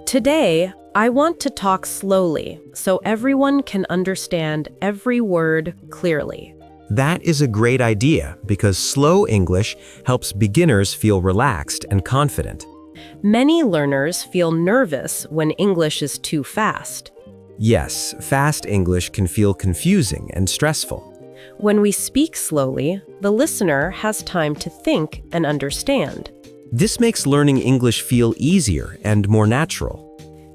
Today, I want to talk slowly so everyone can understand every word clearly. That is a great idea because slow English helps beginners feel relaxed and confident. Many learners feel nervous when English is too fast. Yes, fast English can feel confusing and stressful. When we speak slowly, the listener has time to think and understand. This makes learning English feel easier and more natural.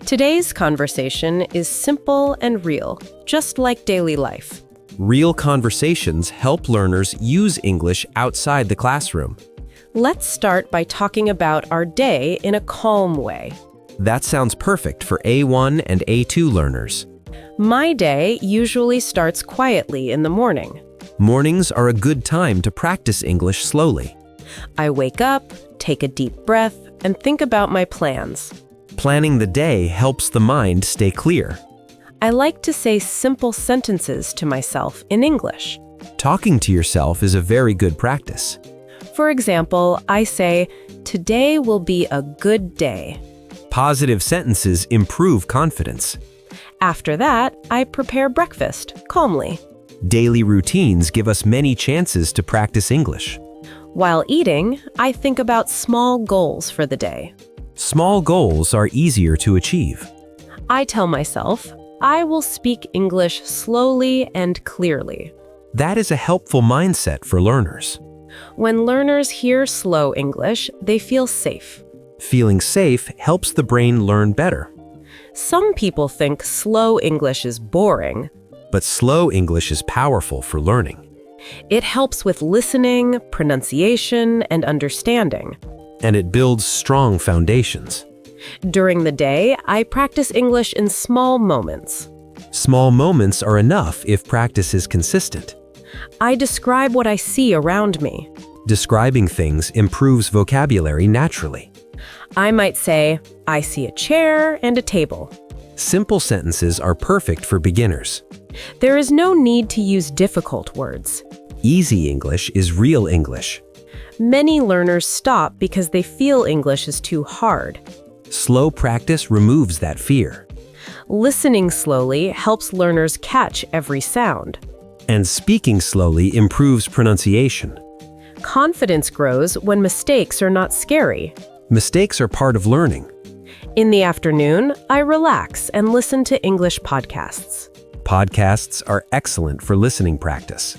Today's conversation is simple and real, just like daily life. Real conversations help learners use English outside the classroom. Let's start by talking about our day in a calm way. That sounds perfect for A1 and A2 learners. My day usually starts quietly in the morning. Mornings are a good time to practice English slowly. I wake up, take a deep breath, and think about my plans. Planning the day helps the mind stay clear. I like to say simple sentences to myself in English. Talking to yourself is a very good practice. For example, I say, "Today will be a good day." Positive sentences improve confidence. After that, I prepare breakfast calmly. Daily routines give us many chances to practice English. While eating, I think about small goals for the day. Small goals are easier to achieve. I tell myself, I will speak English slowly and clearly. That is a helpful mindset for learners. When learners hear slow English, they feel safe. Feeling safe helps the brain learn better. Some people think slow English is boring. But slow English is powerful for learning. It helps with listening, pronunciation, and understanding. And it builds strong foundations. During the day, I practice English in small moments. Small moments are enough if practice is consistent. I describe what I see around me. Describing things improves vocabulary naturally. I might say, I see a chair and a table. Simple sentences are perfect for beginners. There is no need to use difficult words. Easy English is real English. Many learners stop because they feel English is too hard. Slow practice removes that fear. Listening slowly helps learners catch every sound. And speaking slowly improves pronunciation. Confidence grows when mistakes are not scary. Mistakes are part of learning. In the afternoon, I relax and listen to English podcasts. Podcasts are excellent for listening practice.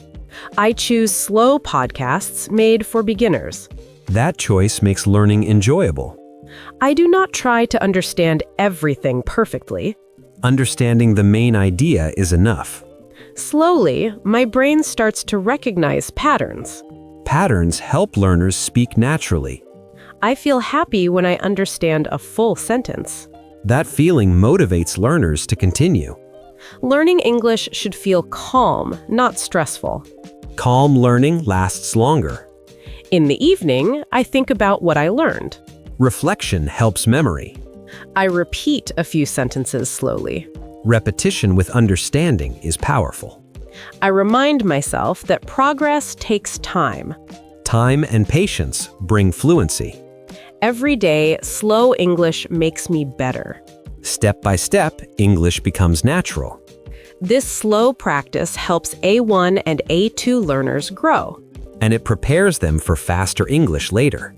I choose slow podcasts made for beginners. That choice makes learning enjoyable. I do not try to understand everything perfectly. Understanding the main idea is enough. Slowly, my brain starts to recognize patterns. Patterns help learners speak naturally. I feel happy when I understand a full sentence. That feeling motivates learners to continue. Learning English should feel calm, not stressful. Calm learning lasts longer. In the evening, I think about what I learned. Reflection helps memory. I repeat a few sentences slowly. Repetition with understanding is powerful. I remind myself that progress takes time. Time and patience bring fluency. Every day, slow English makes me better. Step by step, English becomes natural. This slow practice helps A1 and A2 learners grow. And it prepares them for faster English later.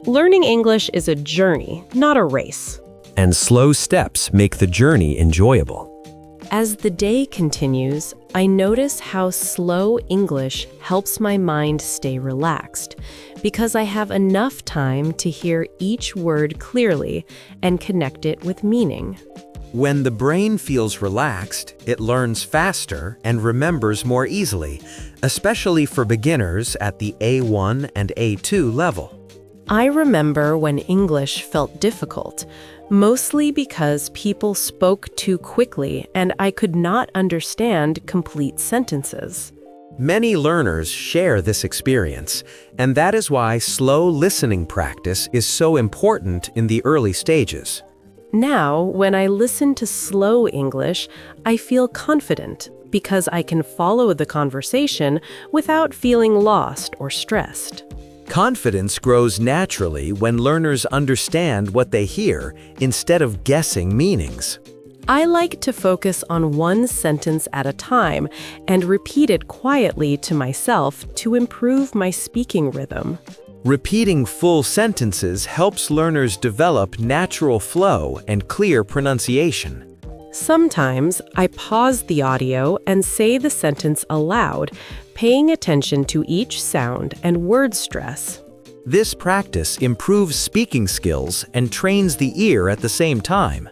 Learning English is a journey, not a race. And slow steps make the journey enjoyable. As the day continues, I notice how slow English helps my mind stay relaxed because I have enough time to hear each word clearly and connect it with meaning. When the brain feels relaxed, it learns faster and remembers more easily, especially for beginners at the A1 and A2 level. I remember when English felt difficult, mostly because people spoke too quickly and I could not understand complete sentences. Many learners share this experience, and that is why slow listening practice is so important in the early stages. Now, when I listen to slow English, I feel confident, because I can follow the conversation without feeling lost or stressed. Confidence grows naturally when learners understand what they hear instead of guessing meanings. I like to focus on one sentence at a time and repeat it quietly to myself to improve my speaking rhythm. Repeating full sentences helps learners develop natural flow and clear pronunciation. Sometimes I pause the audio and say the sentence aloud, paying attention to each sound and word stress. This practice improves speaking skills and trains the ear at the same time.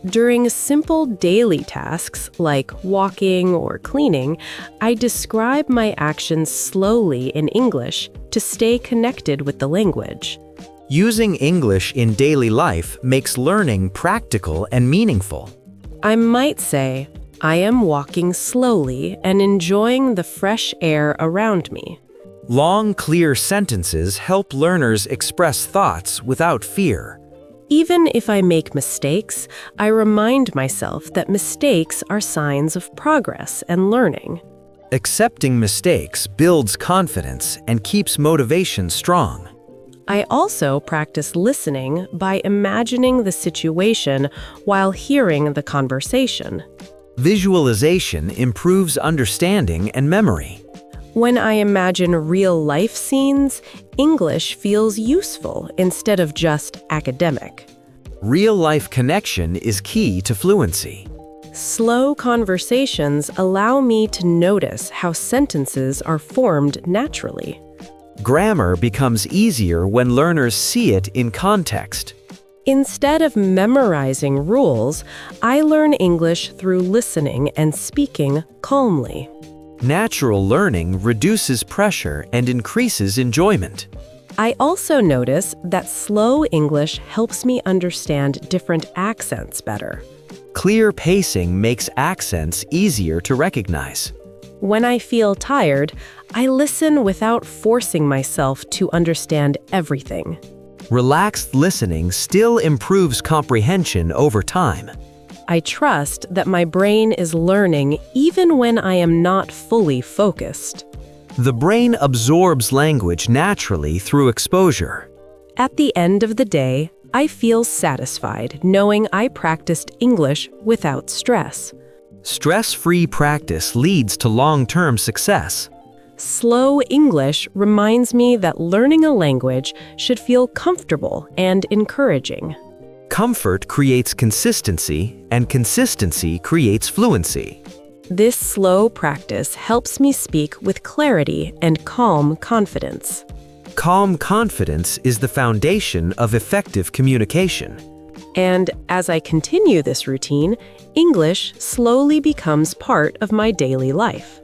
During simple daily tasks like walking or cleaning, I describe my actions slowly in English to stay connected with the language. Using English in daily life makes learning practical and meaningful. I might say, I am walking slowly and enjoying the fresh air around me. Long, clear sentences help learners express thoughts without fear. Even if I make mistakes, I remind myself that mistakes are signs of progress and learning. Accepting mistakes builds confidence and keeps motivation strong. I also practice listening by imagining the situation while hearing the conversation. Visualization improves understanding and memory. When I imagine real-life scenes, English feels useful instead of just academic. Real-life connection is key to fluency. Slow conversations allow me to notice how sentences are formed naturally. Grammar becomes easier when learners see it in context. Instead of memorizing rules, I learn English through listening and speaking calmly. Natural learning reduces pressure and increases enjoyment. I also notice that slow English helps me understand different accents better. Clear pacing makes accents easier to recognize. When I feel tired, I listen without forcing myself to understand everything. Relaxed listening still improves comprehension over time. I trust that my brain is learning even when I am not fully focused. The brain absorbs language naturally through exposure. At the end of the day, I feel satisfied knowing I practiced English without stress. Stress-free practice leads to long-term success. Slow English reminds me that learning a language should feel comfortable and encouraging. Comfort creates consistency, and consistency creates fluency. This slow practice helps me speak with clarity and calm confidence. Calm confidence is the foundation of effective communication. And as I continue this routine, English slowly becomes part of my daily life.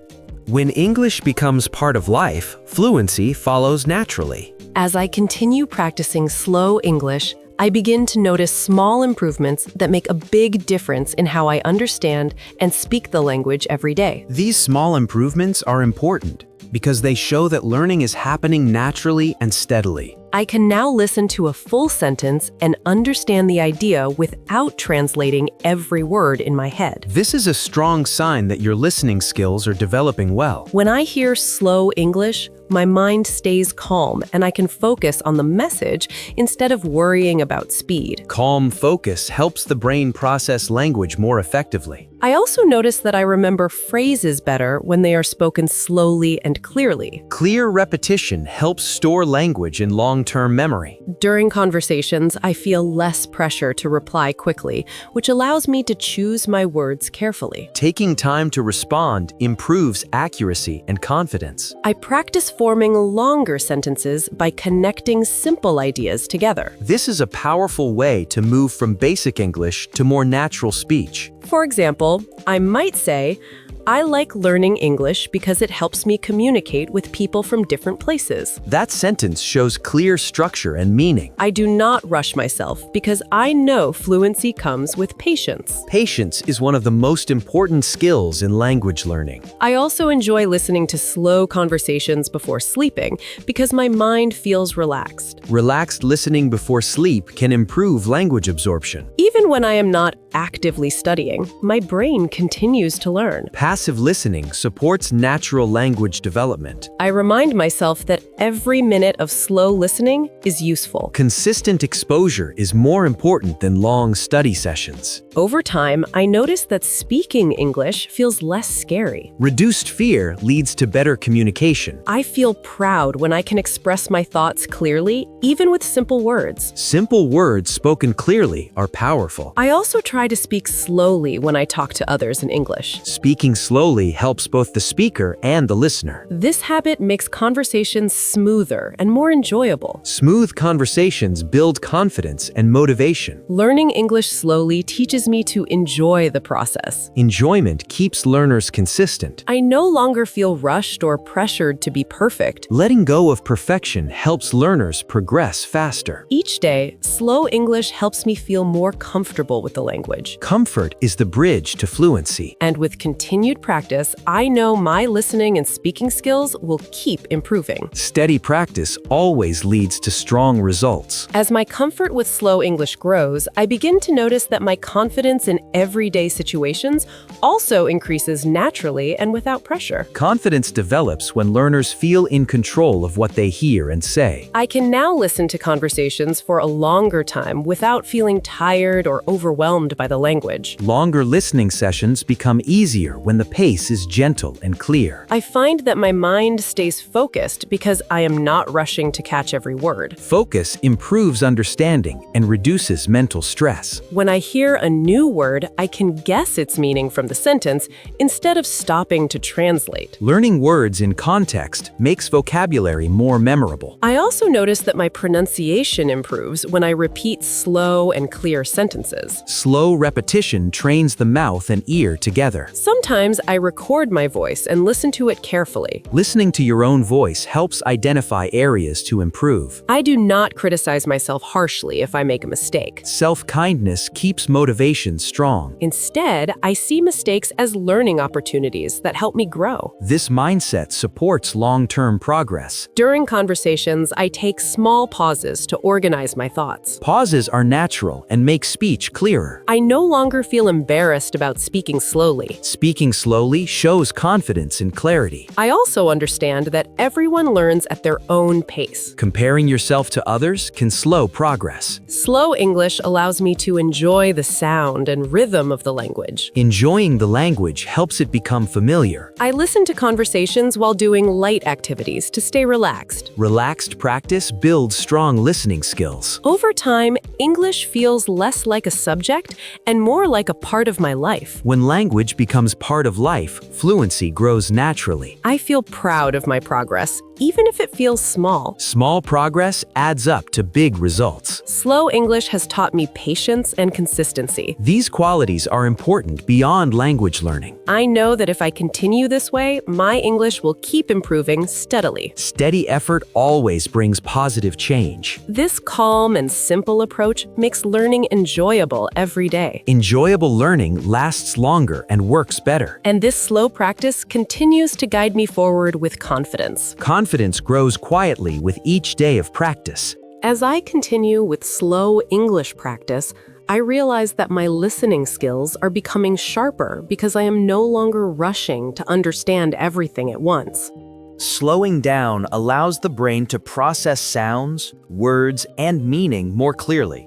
When English becomes part of life, fluency follows naturally. As I continue practicing slow English, I begin to notice small improvements that make a big difference in how I understand and speak the language every day. These small improvements are important because they show that learning is happening naturally and steadily. I can now listen to a full sentence and understand the idea without translating every word in my head. This is a strong sign that your listening skills are developing well. When I hear slow English, my mind stays calm and I can focus on the message instead of worrying about speed. Calm focus helps the brain process language more effectively. I also notice that I remember phrases better when they are spoken slowly and clearly. Clear repetition helps store language in long-term memory. During conversations, I feel less pressure to reply quickly, which allows me to choose my words carefully. Taking time to respond improves accuracy and confidence. I practice forming longer sentences by connecting simple ideas together. This is a powerful way to move from basic English to more natural speech. For example, I might say, I like learning English because it helps me communicate with people from different places. That sentence shows clear structure and meaning. I do not rush myself because I know fluency comes with patience. Patience is one of the most important skills in language learning. I also enjoy listening to slow conversations before sleeping because my mind feels relaxed. Relaxed listening before sleep can improve language absorption. Even when I am not actively studying, my brain continues to learn. Passive listening supports natural language development. I remind myself that every minute of slow listening is useful. Consistent exposure is more important than long study sessions. Over time, I notice that speaking English feels less scary. Reduced fear leads to better communication. I feel proud when I can express my thoughts clearly, even with simple words. Simple words spoken clearly are powerful. I also try to speak slowly when I talk to others in English. Speaking slowly helps both the speaker and the listener. This habit makes conversations smoother and more enjoyable. Smooth conversations build confidence and motivation. Learning English slowly teaches me to enjoy the process. Enjoyment keeps learners consistent. I no longer feel rushed or pressured to be perfect. Letting go of perfection helps learners progress faster. Each day, slow English helps me feel more comfortable with the language. Comfort is the bridge to fluency. And with continued practice, I know my listening and speaking skills will keep improving. Steady practice always leads to strong results. As my comfort with slow English grows, I begin to notice that my confidence in everyday situations also increases naturally and without pressure. Confidence develops when learners feel in control of what they hear and say. I can now listen to conversations for a longer time without feeling tired or overwhelmed by the language. Longer listening sessions become easier when the pace is gentle and clear. I find that my mind stays focused because I am not rushing to catch every word. Focus improves understanding and reduces mental stress. When I hear a new word, I can guess its meaning from the sentence instead of stopping to translate. Learning words in context makes vocabulary more memorable. I also notice that my pronunciation improves when I repeat slow and clear sentences. Slow repetition trains the mouth and ear together. Sometimes I record my voice and listen to it carefully. Listening to your own voice helps identify areas to improve. I do not criticize myself harshly if I make a mistake. Self-kindness keeps motivation strong. Instead, I see mistakes as learning opportunities that help me grow. This mindset supports long-term progress. During conversations, I take small pauses to organize my thoughts. Pauses are natural and make speech clearer. I no longer feel embarrassed about speaking slowly. Speaking slowly shows confidence and clarity. I also understand that everyone learns at their own pace. Comparing yourself to others can slow progress. Slow English allows me to enjoy the sound and rhythm of the language. Enjoying the language helps it become familiar. I listen to conversations while doing light activities to stay relaxed. Relaxed practice builds strong listening skills. Over time, English feels less like a subject and more like a part of my life. When language becomes part of life, fluency grows naturally. I feel proud of my progress, even if it feels small. Small progress adds up to big results. Slow English has taught me patience and consistency. These qualities are important beyond language learning. I know that if I continue this way, my English will keep improving steadily. Steady effort always brings positive change. This calm and simple approach makes learning enjoyable every day. Enjoyable learning lasts longer and works better. And this slow practice continues to guide me forward with confidence. Confidence grows quietly with each day of practice. As I continue with slow English practice, I realize that my listening skills are becoming sharper because I am no longer rushing to understand everything at once. Slowing down allows the brain to process sounds, words, and meaning more clearly.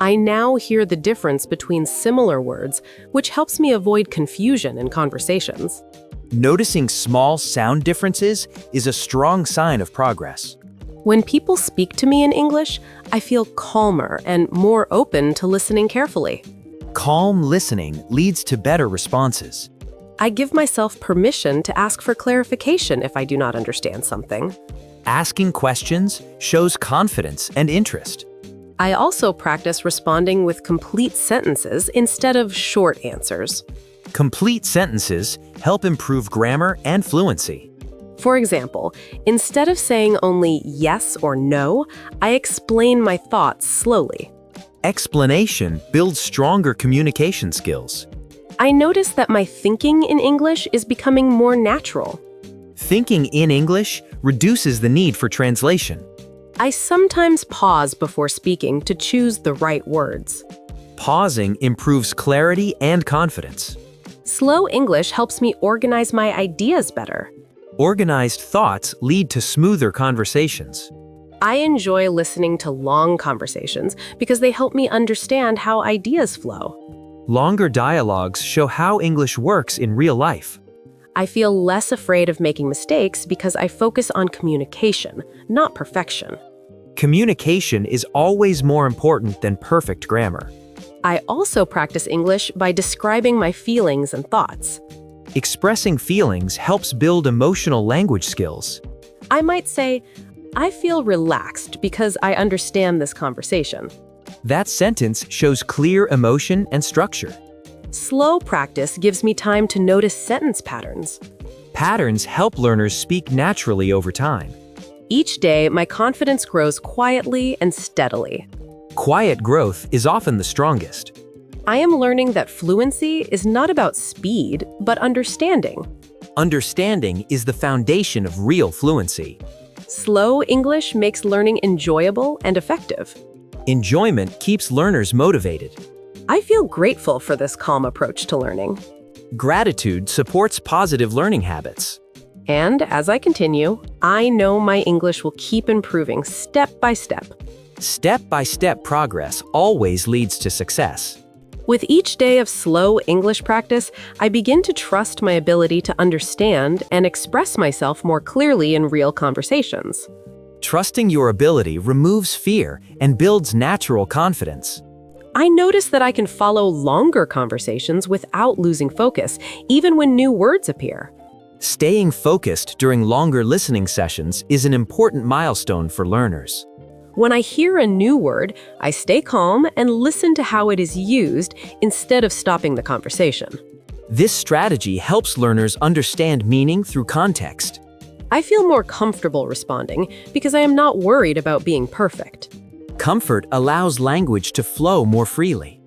I now hear the difference between similar words, which helps me avoid confusion in conversations. Noticing small sound differences is a strong sign of progress. When people speak to me in English, I feel calmer and more open to listening carefully. Calm listening leads to better responses. I give myself permission to ask for clarification if I do not understand something. Asking questions shows confidence and interest. I also practice responding with complete sentences instead of short answers. Complete sentences help improve grammar and fluency. For example, instead of saying only yes or no, I explain my thoughts slowly. Explanation builds stronger communication skills. I notice that my thinking in English is becoming more natural. Thinking in English reduces the need for translation. I sometimes pause before speaking to choose the right words. Pausing improves clarity and confidence. Slow English helps me organize my ideas better. Organized thoughts lead to smoother conversations. I enjoy listening to long conversations because they help me understand how ideas flow. Longer dialogues show how English works in real life. I feel less afraid of making mistakes because I focus on communication, not perfection. Communication is always more important than perfect grammar. I also practice English by describing my feelings and thoughts. Expressing feelings helps build emotional language skills. I might say, I feel relaxed because I understand this conversation. That sentence shows clear emotion and structure. Slow practice gives me time to notice sentence patterns. Patterns help learners speak naturally over time. Each day, my confidence grows quietly and steadily. Quiet growth is often the strongest. I am learning that fluency is not about speed, but understanding. Understanding is the foundation of real fluency. Slow English makes learning enjoyable and effective. Enjoyment keeps learners motivated. I feel grateful for this calm approach to learning. Gratitude supports positive learning habits. And as I continue, I know my English will keep improving step by step. Step-by-step progress always leads to success. With each day of slow English practice, I begin to trust my ability to understand and express myself more clearly in real conversations. Trusting your ability removes fear and builds natural confidence. I notice that I can follow longer conversations without losing focus, even when new words appear. Staying focused during longer listening sessions is an important milestone for learners. When I hear a new word, I stay calm and listen to how it is used instead of stopping the conversation. This strategy helps learners understand meaning through context. I feel more comfortable responding because I am not worried about being perfect. Comfort allows language to flow more freely.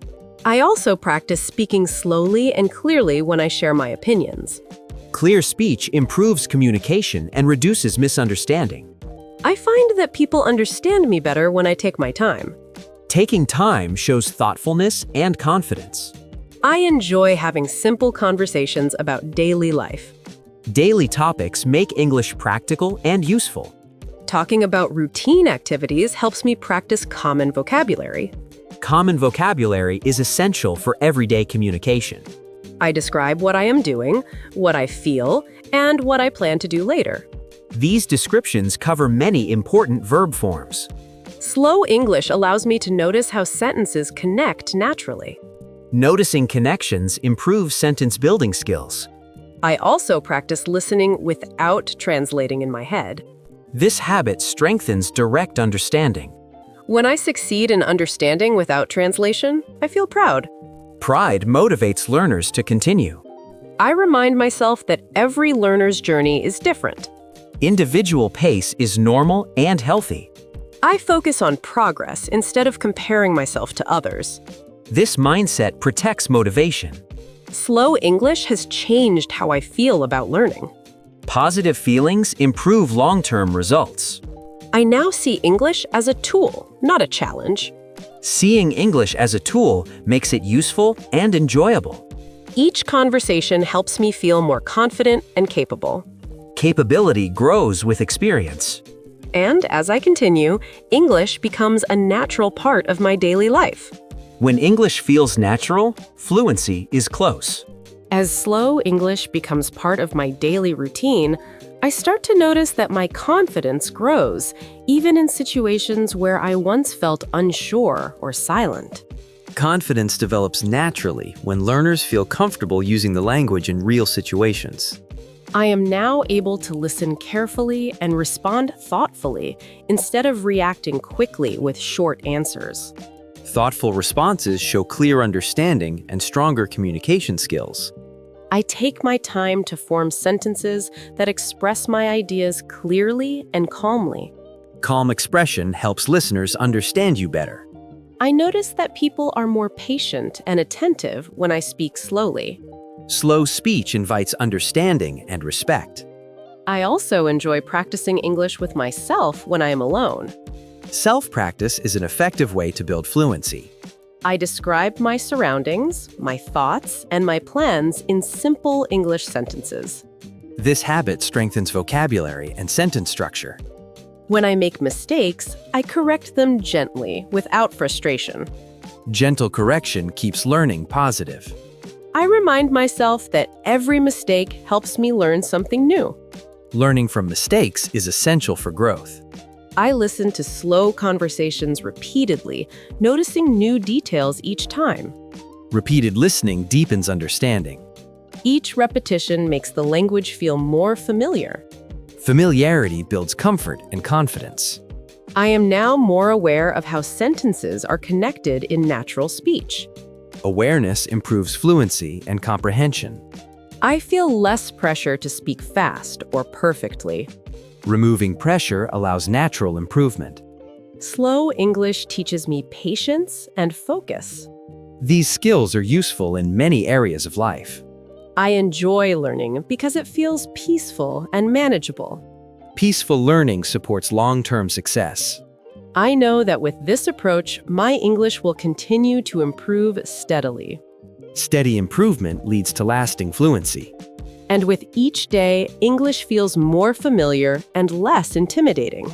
I also practice speaking slowly and clearly when I share my opinions. Clear speech improves communication and reduces misunderstanding. I find that people understand me better when I take my time. Taking time shows thoughtfulness and confidence. I enjoy having simple conversations about daily life. Daily topics make English practical and useful. Talking about routine activities helps me practice common vocabulary. Common vocabulary is essential for everyday communication. I describe what I am doing, what I feel, and what I plan to do later. These descriptions cover many important verb forms. Slow English allows me to notice how sentences connect naturally. Noticing connections improves sentence building skills. I also practice listening without translating in my head. This habit strengthens direct understanding. When I succeed in understanding without translation, I feel proud. Pride motivates learners to continue. I remind myself that every learner's journey is different. Individual pace is normal and healthy. I focus on progress instead of comparing myself to others. This mindset protects motivation. Slow English has changed how I feel about learning. Positive feelings improve long-term results. I now see English as a tool, not a challenge. Seeing English as a tool makes it useful and enjoyable. Each conversation helps me feel more confident and capable. Capability grows with experience. And as I continue, English becomes a natural part of my daily life. When English feels natural, fluency is close. As slow English becomes part of my daily routine, I start to notice that my confidence grows, even in situations where I once felt unsure or silent. Confidence develops naturally when learners feel comfortable using the language in real situations. I am now able to listen carefully and respond thoughtfully instead of reacting quickly with short answers. Thoughtful responses show clear understanding and stronger communication skills. I take my time to form sentences that express my ideas clearly and calmly. Calm expression helps listeners understand you better. I notice that people are more patient and attentive when I speak slowly. Slow speech invites understanding and respect. I also enjoy practicing English with myself when I am alone. Self-practice is an effective way to build fluency. I describe my surroundings, my thoughts, and my plans in simple English sentences. This habit strengthens vocabulary and sentence structure. When I make mistakes, I correct them gently, without frustration. Gentle correction keeps learning positive. I remind myself that every mistake helps me learn something new. Learning from mistakes is essential for growth. I listen to slow conversations repeatedly, noticing new details each time. Repeated listening deepens understanding. Each repetition makes the language feel more familiar. Familiarity builds comfort and confidence. I am now more aware of how sentences are connected in natural speech. Awareness improves fluency and comprehension. I feel less pressure to speak fast or perfectly. Removing pressure allows natural improvement. Slow English teaches me patience and focus. These skills are useful in many areas of life. I enjoy learning because it feels peaceful and manageable. Peaceful learning supports long-term success. I know that with this approach, my English will continue to improve steadily. Steady improvement leads to lasting fluency. And with each day, English feels more familiar and less intimidating.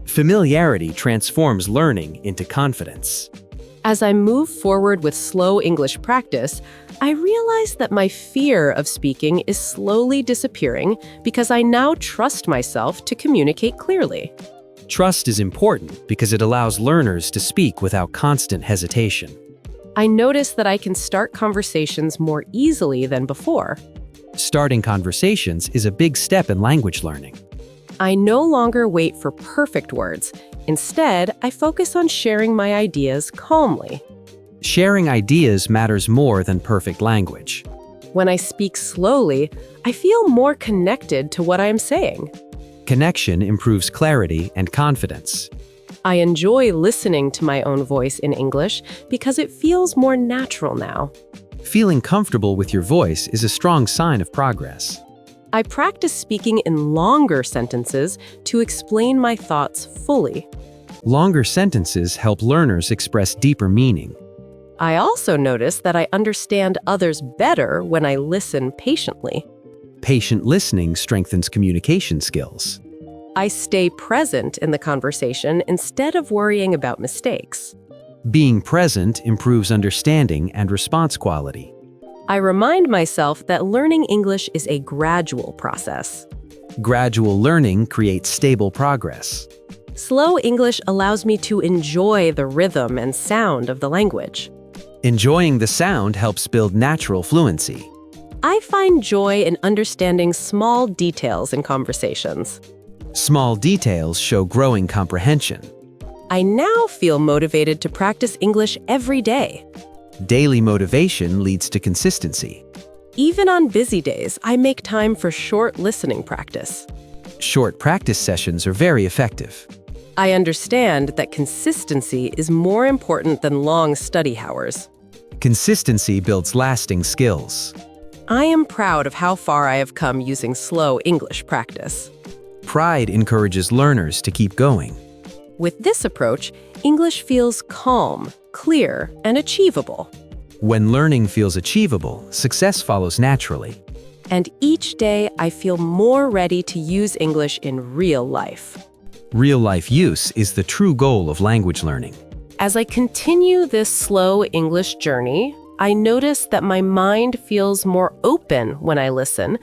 Familiarity transforms learning into confidence. As I move forward with slow English practice, I realize that my fear of speaking is slowly disappearing because I now trust myself to communicate clearly. Trust is important because it allows learners to speak without constant hesitation. I notice that I can start conversations more easily than before. Starting conversations is a big step in language learning. I no longer wait for perfect words. Instead, I focus on sharing my ideas calmly. Sharing ideas matters more than perfect language. When I speak slowly, I feel more connected to what I am saying. Connection improves clarity and confidence. I enjoy listening to my own voice in English because it feels more natural now. Feeling comfortable with your voice is a strong sign of progress. I practice speaking in longer sentences to explain my thoughts fully. Longer sentences help learners express deeper meaning. I also notice that I understand others better when I listen patiently. Patient listening strengthens communication skills. I stay present in the conversation instead of worrying about mistakes. Being present improves understanding and response quality. I remind myself that learning English is a gradual process. Gradual learning creates stable progress. Slow English allows me to enjoy the rhythm and sound of the language. Enjoying the sound helps build natural fluency. I find joy in understanding small details in conversations. Small details show growing comprehension. I now feel motivated to practice English every day. Daily motivation leads to consistency. Even on busy days, I make time for short listening practice. Short practice sessions are very effective. I understand that consistency is more important than long study hours. Consistency builds lasting skills. I am proud of how far I have come using slow English practice. Pride encourages learners to keep going. With this approach, English feels calm, clear, and achievable. When learning feels achievable, success follows naturally. And each day, I feel more ready to use English in real life. Real-life use is the true goal of language learning. As I continue this slow English journey, I notice that my mind feels more open when I listen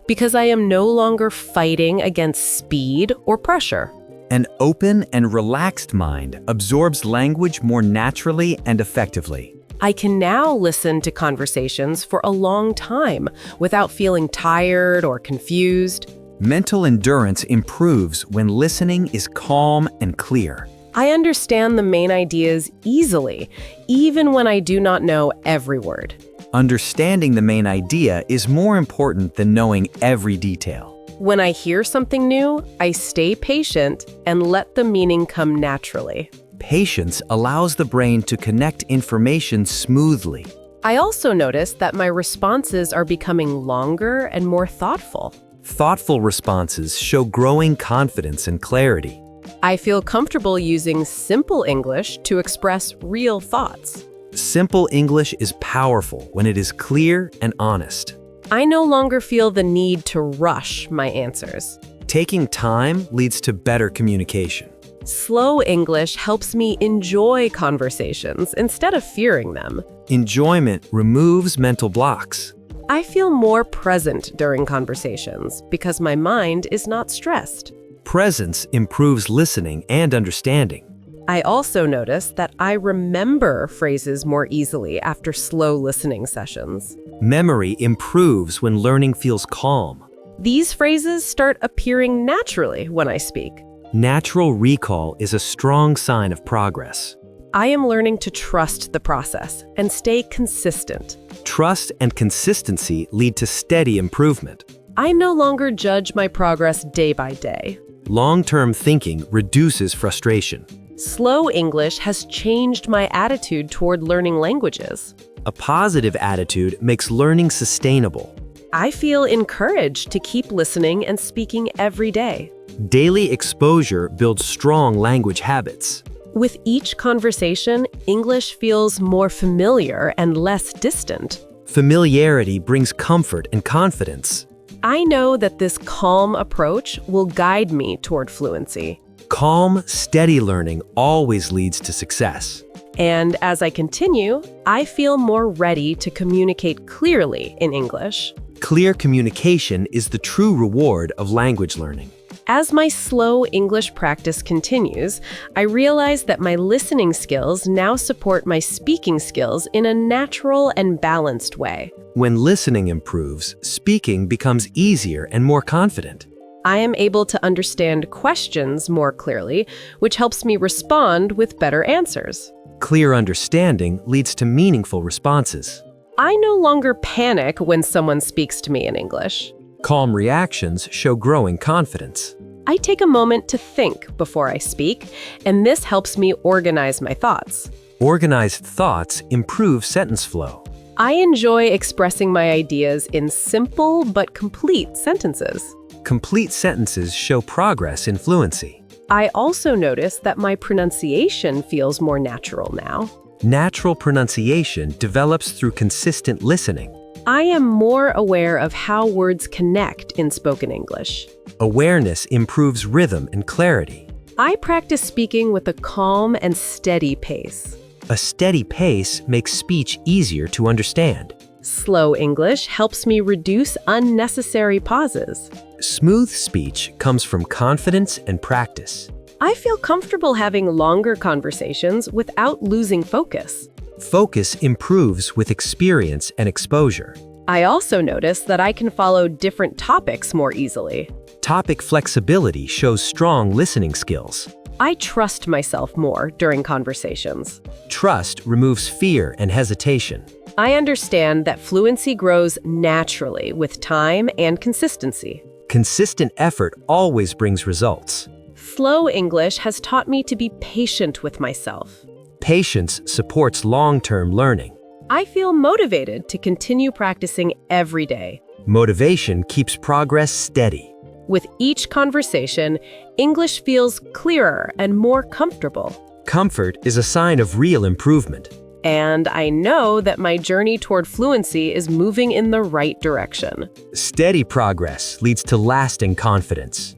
because I am no longer fighting against speed or pressure. An open and relaxed mind absorbs language more naturally and effectively. I can now listen to conversations for a long time without feeling tired or confused. Mental endurance improves when listening is calm and clear. I understand the main ideas easily, even when I do not know every word. Understanding the main idea is more important than knowing every detail. When I hear something new, I stay patient and let the meaning come naturally. Patience allows the brain to connect information smoothly. I also notice that my responses are becoming longer and more thoughtful. Thoughtful responses show growing confidence and clarity. I feel comfortable using simple English to express real thoughts. Simple English is powerful when it is clear and honest. I no longer feel the need to rush my answers. Taking time leads to better communication. Slow English helps me enjoy conversations instead of fearing them. Enjoyment removes mental blocks. I feel more present during conversations because my mind is not stressed. Presence improves listening and understanding. I also notice that I remember phrases more easily after slow listening sessions. Memory improves when learning feels calm. These phrases start appearing naturally when I speak. Natural recall is a strong sign of progress. I am learning to trust the process and stay consistent. Trust and consistency lead to steady improvement. I no longer judge my progress day by day. Long-term thinking reduces frustration. Slow English has changed my attitude toward learning languages. A positive attitude makes learning sustainable. I feel encouraged to keep listening and speaking every day. Daily exposure builds strong language habits. With each conversation, English feels more familiar and less distant. Familiarity brings comfort and confidence. I know that this calm approach will guide me toward fluency. Calm, steady learning always leads to success. And as I continue, I feel more ready to communicate clearly in English. Clear communication is the true reward of language learning. As my slow English practice continues, I realize that my listening skills now support my speaking skills in a natural and balanced way. When listening improves, speaking becomes easier and more confident. I am able to understand questions more clearly, which helps me respond with better answers. Clear understanding leads to meaningful responses. I no longer panic when someone speaks to me in English. Calm reactions show growing confidence. I take a moment to think before I speak, and this helps me organize my thoughts. Organized thoughts improve sentence flow. I enjoy expressing my ideas in simple but complete sentences. Complete sentences show progress in fluency. I also notice that my pronunciation feels more natural now. Natural pronunciation develops through consistent listening. I am more aware of how words connect in spoken English. Awareness improves rhythm and clarity. I practice speaking with a calm and steady pace. A steady pace makes speech easier to understand. Slow English helps me reduce unnecessary pauses. Smooth speech comes from confidence and practice. I feel comfortable having longer conversations without losing focus. Focus improves with experience and exposure. I also notice that I can follow different topics more easily. Topic flexibility shows strong listening skills. I trust myself more during conversations. Trust removes fear and hesitation. I understand that fluency grows naturally with time and consistency. Consistent effort always brings results. Slow English has taught me to be patient with myself. Patience supports long-term learning. I feel motivated to continue practicing every day. Motivation keeps progress steady. With each conversation, English feels clearer and more comfortable. Comfort is a sign of real improvement. And I know that my journey toward fluency is moving in the right direction. Steady progress leads to lasting confidence.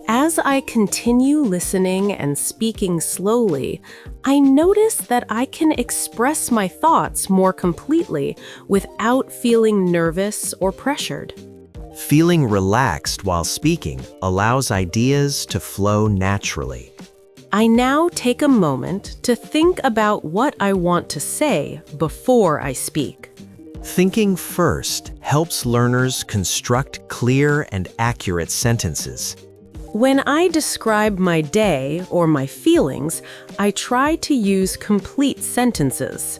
As I continue listening and speaking slowly, I notice that I can express my thoughts more completely without feeling nervous or pressured. Feeling relaxed while speaking allows ideas to flow naturally. I now take a moment to think about what I want to say before I speak. Thinking first helps learners construct clear and accurate sentences. When I describe my day or my feelings, I try to use complete sentences.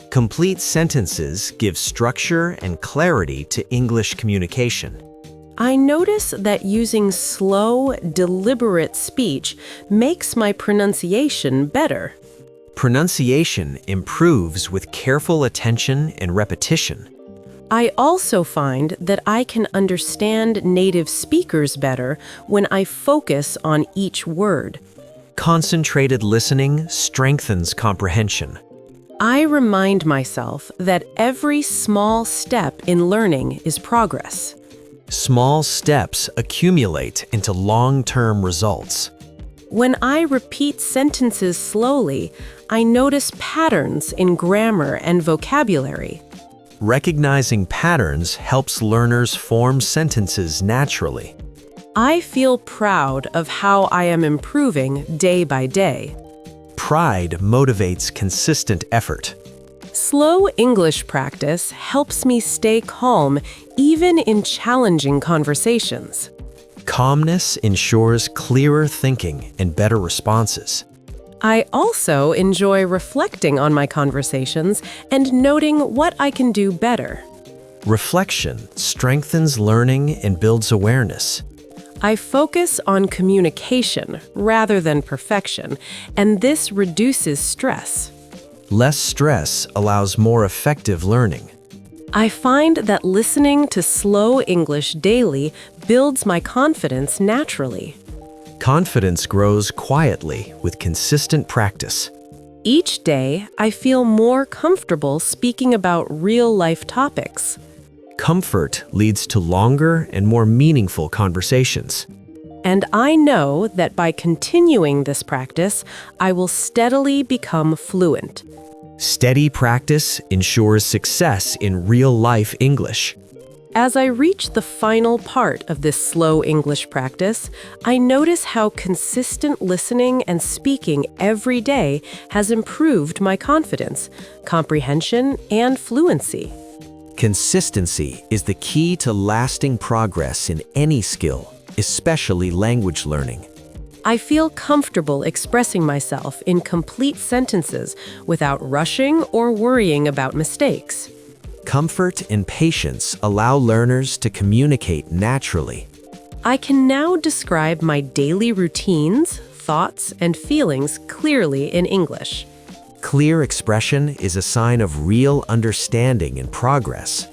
Complete sentences give structure and clarity to English communication. I notice that using slow, deliberate speech makes my pronunciation better. Pronunciation improves with careful attention and repetition. I also find that I can understand native speakers better when I focus on each word. Concentrated listening strengthens comprehension. I remind myself that every small step in learning is progress. Small steps accumulate into long-term results. When I repeat sentences slowly, I notice patterns in grammar and vocabulary. Recognizing patterns helps learners form sentences naturally. I feel proud of how I am improving day by day. Pride motivates consistent effort. Slow English practice helps me stay calm even in challenging conversations. Calmness ensures clearer thinking and better responses. I also enjoy reflecting on my conversations and noting what I can do better. Reflection strengthens learning and builds awareness. I focus on communication rather than perfection, and this reduces stress. Less stress allows more effective learning. I find that listening to slow English daily builds my confidence naturally. Confidence grows quietly with consistent practice. Each day, I feel more comfortable speaking about real-life topics. Comfort leads to longer and more meaningful conversations. And I know that by continuing this practice, I will steadily become fluent. Steady practice ensures success in real-life English. As I reach the final part of this slow English practice, I notice how consistent listening and speaking every day has improved my confidence, comprehension, and fluency. Consistency is the key to lasting progress in any skill, especially language learning. I feel comfortable expressing myself in complete sentences without rushing or worrying about mistakes. Comfort and patience allow learners to communicate naturally. I can now describe my daily routines, thoughts, and feelings clearly in English. Clear expression is a sign of real understanding and progress.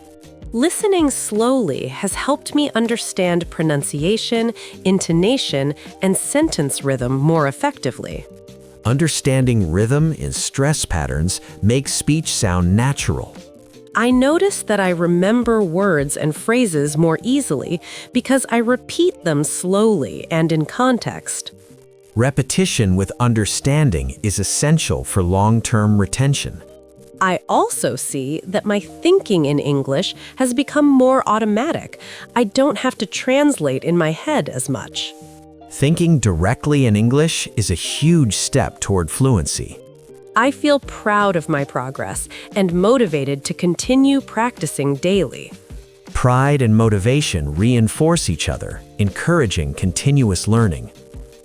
Listening slowly has helped me understand pronunciation, intonation, and sentence rhythm more effectively. Understanding rhythm and stress patterns makes speech sound natural. I notice that I remember words and phrases more easily because I repeat them slowly and in context. Repetition with understanding is essential for long-term retention. I also see that my thinking in English has become more automatic. I don't have to translate in my head as much. Thinking directly in English is a huge step toward fluency. I feel proud of my progress and motivated to continue practicing daily. Pride and motivation reinforce each other, encouraging continuous learning.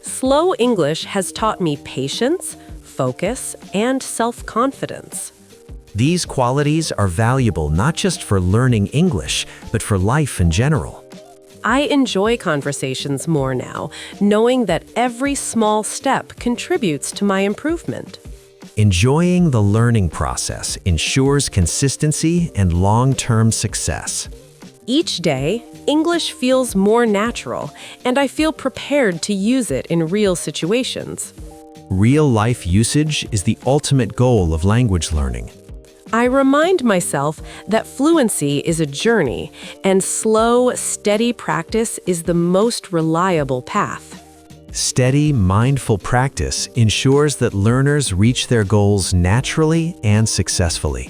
Slow English has taught me patience, focus, and self-confidence. These qualities are valuable not just for learning English, but for life in general. I enjoy conversations more now, knowing that every small step contributes to my improvement. Enjoying the learning process ensures consistency and long-term success. Each day, English feels more natural, and I feel prepared to use it in real situations. Real-life usage is the ultimate goal of language learning. I remind myself that fluency is a journey, and slow, steady practice is the most reliable path. Steady, mindful practice ensures that learners reach their goals naturally and successfully.